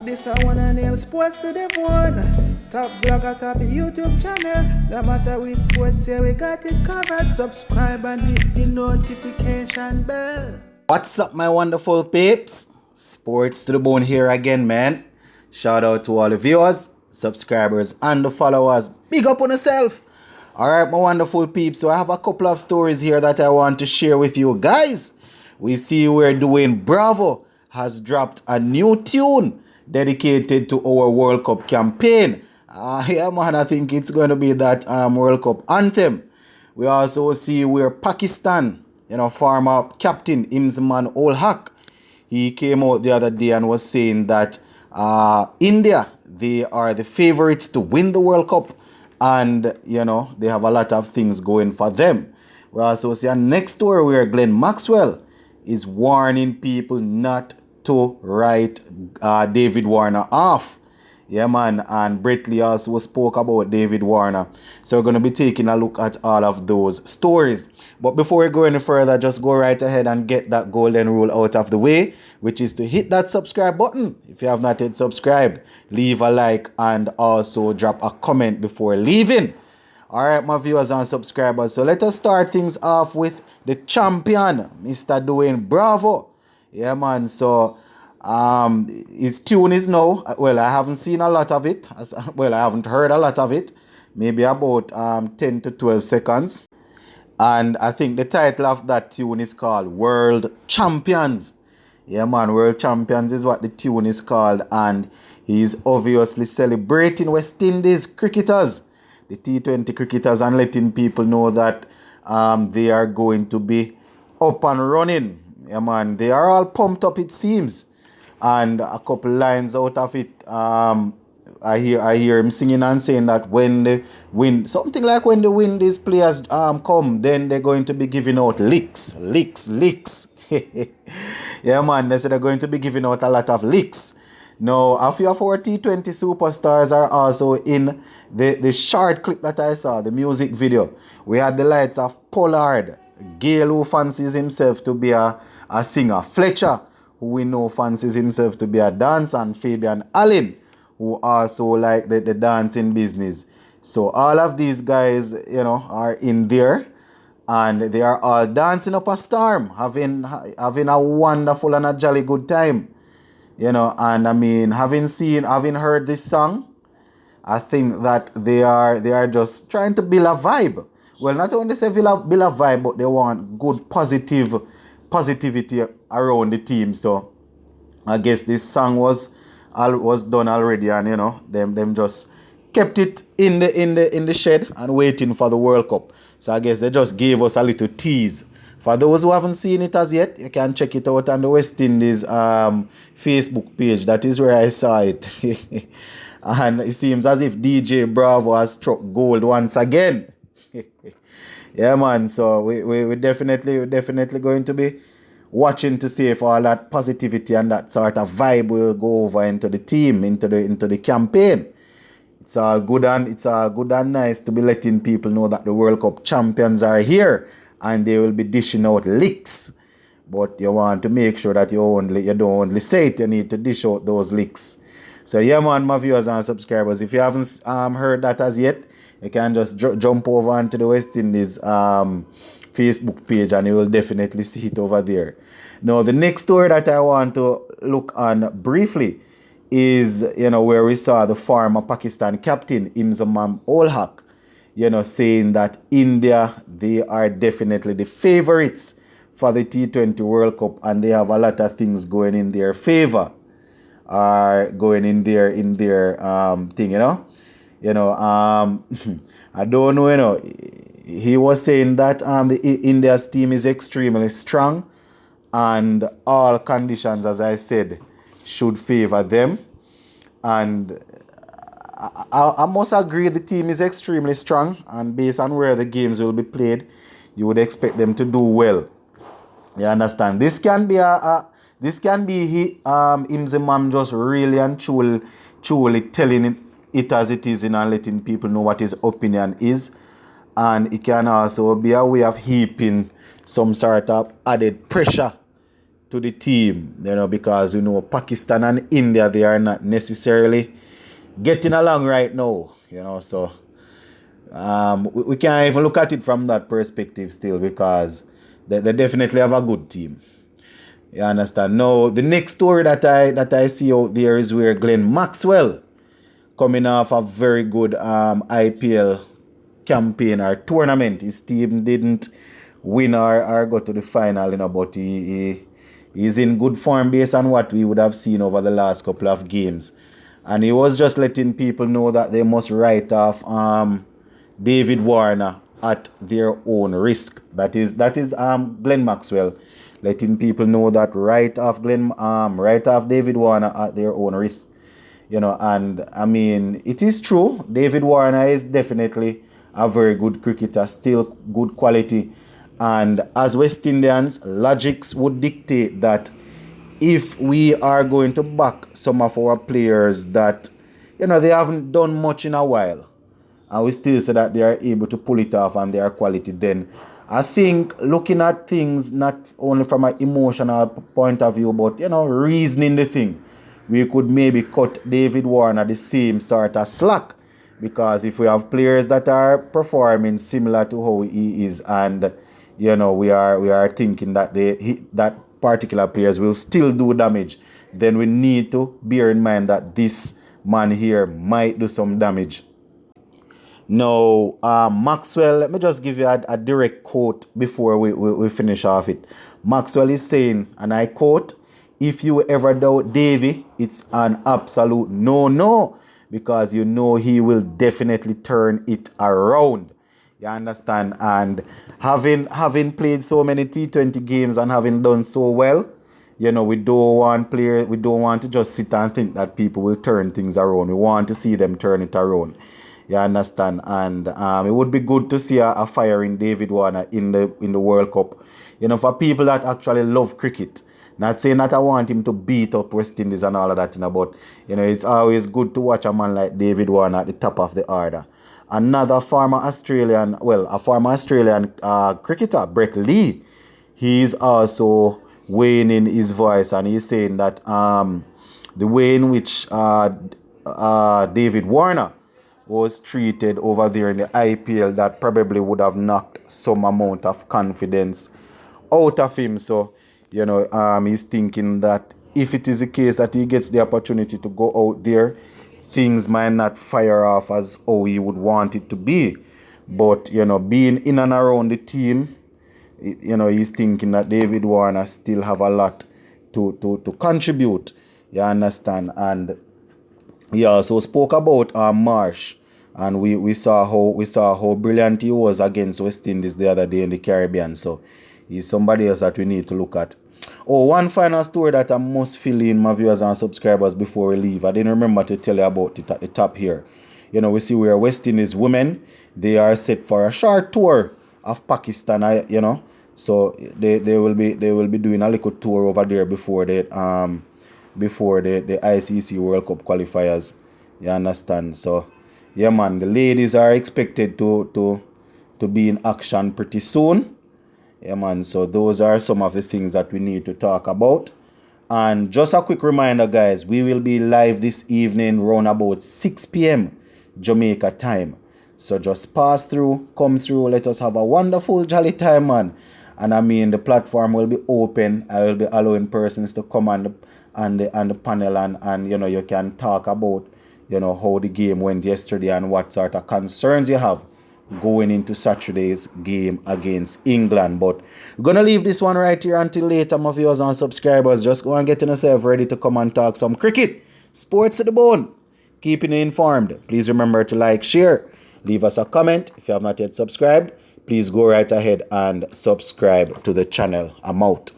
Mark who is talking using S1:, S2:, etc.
S1: This I wanna nail sports to the bone. Top blogger, top YouTube channel. No matter which sports, yeah, we got it covered. Subscribe and hit the notification bell.
S2: What's up, my wonderful peeps? Sports to the bone here again, man. Shout out to all the viewers, subscribers, and the followers. Big up on yourself. Alright, my wonderful peeps. So I have a couple of stories here that I want to share with you guys. We see where Dwayne Bravo has dropped a new tune dedicated to our World Cup campaign. Yeah, man, I think it's going to be that World Cup anthem. We also see where Pakistan, former captain Imzman Ul Haq, he came out the other day and was saying that India, they are the favorites to win the World Cup, and they have a lot of things going for them. We also see a next story where Glenn Maxwell is warning people not to write David Warner off. Yeah, man. And Brett Lee also spoke about David Warner. So we're going to be taking a look at all of those stories. But before we go any further, just go right ahead and get that golden rule out of the way, which is to hit that subscribe button. If you have not yet subscribed, leave a like and also drop a comment before leaving. All right, my viewers and subscribers. So let us start things off with the champion, Mr. Dwayne Bravo. Yeah, man. So his tune is now, well, I haven't seen a lot of it. I haven't heard a lot of it. Maybe about 10 to 12 seconds. And I think the title of that tune is called World Champions. Yeah, man, World Champions is what the tune is called. And he's obviously celebrating West Indies cricketers, the T20 cricketers, and letting people know that they are going to be up and running. Yeah, man, they are all pumped up, it seems. And a couple lines out of it, I hear him singing and saying that when the wind, something like when the wind these players come, then they're going to be giving out licks. Yeah, man, they said they're going to be giving out a lot of licks. Now, a few of our T20 superstars are also in the short clip that I saw, the music video. We had the likes of Pollard, Gale, who fancies himself to be a singer, Fletcher, who we know fancies himself to be a dancer, and Fabian Allen, who also like the dancing business. So all of these guys, are in there, and they are all dancing up a storm, having a wonderful and a jolly good time. And I mean, having heard this song, I think that they are just trying to build a vibe. Well, not only say build a vibe, but they want good positivity around the team. So I guess this song was done already, and them just kept it in the shed and waiting for the World Cup. So I guess they just gave us a little tease. For those who haven't seen it as yet, you can check it out on the West Indies Facebook page. That is where I saw it. And it seems as if DJ Bravo has struck gold once again. Yeah, man. So we definitely going to be watching to see if all that positivity and that sort of vibe will go over into the team, into the campaign. It's all good and nice to be letting people know that the World Cup champions are here and they will be dishing out licks. But you want to make sure that you don't only say it, you need to dish out those licks. So yeah, man, my viewers and subscribers, if you haven't heard that as yet, you can just jump over onto the West Indies Facebook page and you will definitely see it over there. Now, the next story that I want to look on briefly is, where we saw the former Pakistan captain Imzman Ul Haq, saying that India, they are definitely the favorites for the T20 World Cup, and they have a lot of things going in their favor, going in their thing, I don't know, he was saying that India's team is extremely strong, and all conditions, as I said, should favor them. And I must agree the team is extremely strong, and based on where the games will be played, you would expect them to do well. You understand? This can be Imzman just really and truly telling it as it is, and letting people know what his opinion is. And it can also be a way of heaping some sort of added pressure to the team, because we know Pakistan and India, they are not necessarily getting along right now, so we can't even look at it from that perspective still, because they definitely have a good team. You understand? Now, the next story that I see out there is where Glenn Maxwell, coming off a very good IPL campaign or tournament, his team didn't win or go to the final, but he's in good form based on what we would have seen over the last couple of games. And he was just letting people know that they must write off David Warner at their own risk. That is Glenn Maxwell letting people know that write off David Warner at their own risk. And I mean, it is true. David Warner is definitely a very good cricketer, still good quality. And as West Indians, logics would dictate that if we are going to back some of our players that, they haven't done much in a while, and we still say that they are able to pull it off and they are quality, then I think looking at things not only from an emotional point of view, but, reasoning the thing, we could maybe cut David Warner the same sort of slack. Because if we have players that are performing similar to how he is, and we are thinking that that particular players will still do damage, then we need to bear in mind that this man here might do some damage. Now, Maxwell, let me just give you a direct quote before we finish off it. Maxwell is saying, and I quote, "If you ever doubt Davy, it's an absolute no, because he will definitely turn it around." You understand? And having played so many T20 games and having done so well, we don't want to just sit and think that people will turn things around. We want to see them turn it around. You understand? And it would be good to see a firing David Warner in the World Cup. For people that actually love cricket. Not saying that I want him to beat up West Indies and all of that, but it's always good to watch a man like David Warner at the top of the order. Another former Australian cricketer, Brett Lee, he's also weighing in his voice, and he's saying that the way in which David Warner was treated over there in the IPL, that probably would have knocked some amount of confidence out of him. So, he's thinking that if it is the case that he gets the opportunity to go out there, things might not fire off as how he would want it to be. But, being in and around the team, he's thinking that David Warner still have a lot to contribute. You understand? And he also spoke about Marsh, and we saw how brilliant he was against West Indies the other day in the Caribbean. So he's somebody else that we need to look at. Oh, one final story that I must fill in my viewers and subscribers before we leave. I didn't remember to tell you about it at the top here. We see where West Indies women, they are set for a short tour of Pakistan. So they will be doing a little tour over there before the ICC World Cup qualifiers. You understand? So yeah, man, the ladies are expected to be in action pretty soon. Yeah, man, so those are some of the things that we need to talk about. And just a quick reminder, guys, we will be live this evening around about 6 p.m. Jamaica time. So just pass through, come through, let us have a wonderful, jolly time, man. And I mean, the platform will be open. I will be allowing persons to come on the panel, and you can talk about, how the game went yesterday and what sort of concerns you have going into Saturday's game against England. But we're going to leave this one right here until later, my viewers and subscribers. Just go and get yourself ready to come and talk some cricket. Sports to the bone. Keeping you informed. Please remember to like, share, leave us a comment. If you have not yet subscribed, please go right ahead and subscribe to the channel. I'm out.